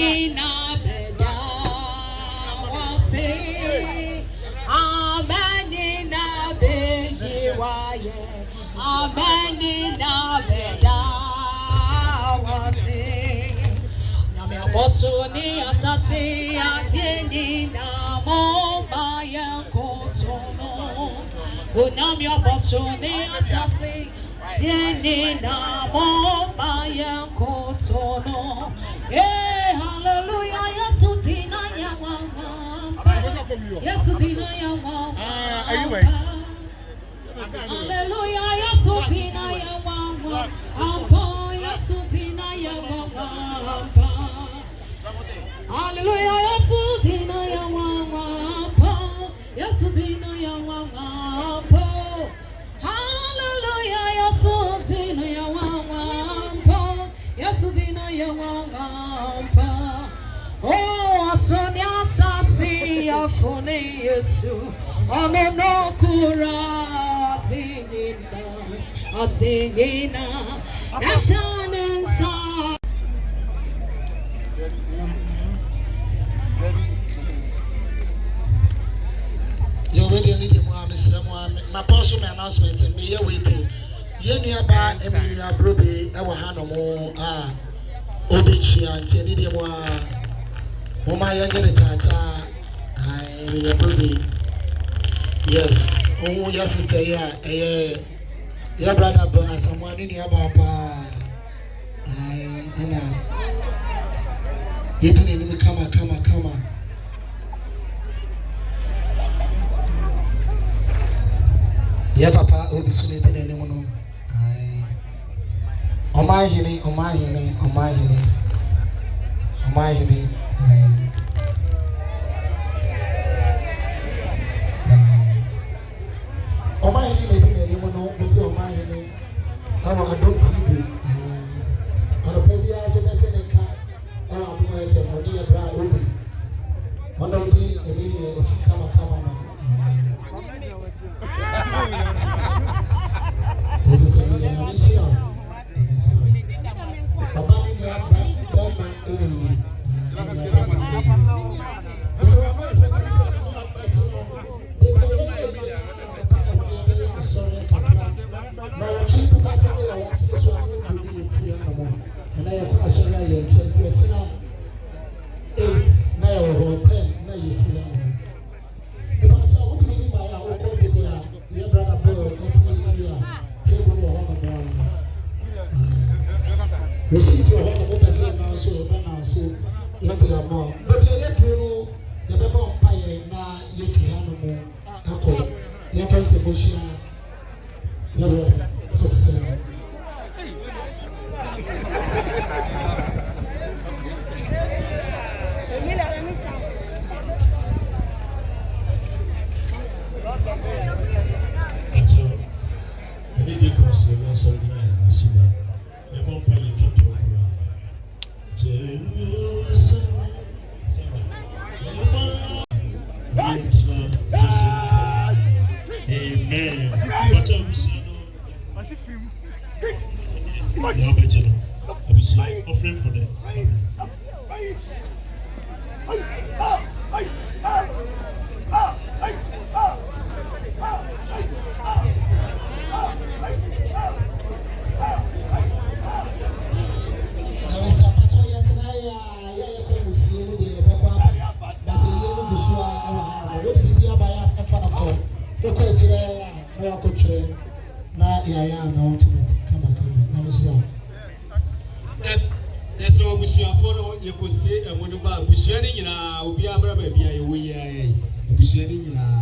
na beda wase amani na beji waye amani na beda wase nyame aboso ni asase ateni na mo baya kotono onami aboso ni asase ateni na mo baya kotono. Hey, hallelujah, Yesu tina ya mama. Yesu tina ya mama. Hallelujah, Yesu tina ya mama. Ampa, Yesu tina ya mama. Hallelujah, Yesu tina ya mama. Ampa, Yesu tina ya mama. Hallelujah, Yesu tina ya mama. Yesu tina ya mama. Oh, asonia sasi ya fone Yesu. Ameno kura zingina. Eshanensa. You already need him, Mr. Mohammed. My personal announcement and me waiting. Yenya ba Emilia Brobe, our Hanomo, Obichi, and Tenidia, Moma Yangatata, I Brobe. Yes, oh, your sister, yeah, your brother, but someone in your papa. You didn't even come. Yeah, papa, will be soon in any one. Oh my hini. Oh my hini, maybe anyone what's your my hini. I don't TV. On a baby, I said, that's in a car. I'm going to have a bra open. One of the immediate come. This is the mission. Receipt your home person now, so you have your mom. But you let you know the member pie na if you have no more. Ako, you have to emotion. You're so offering for them. There's no Busia photo, you could see, and when you buy Busiani, you know, be a baby, you will, Busiani,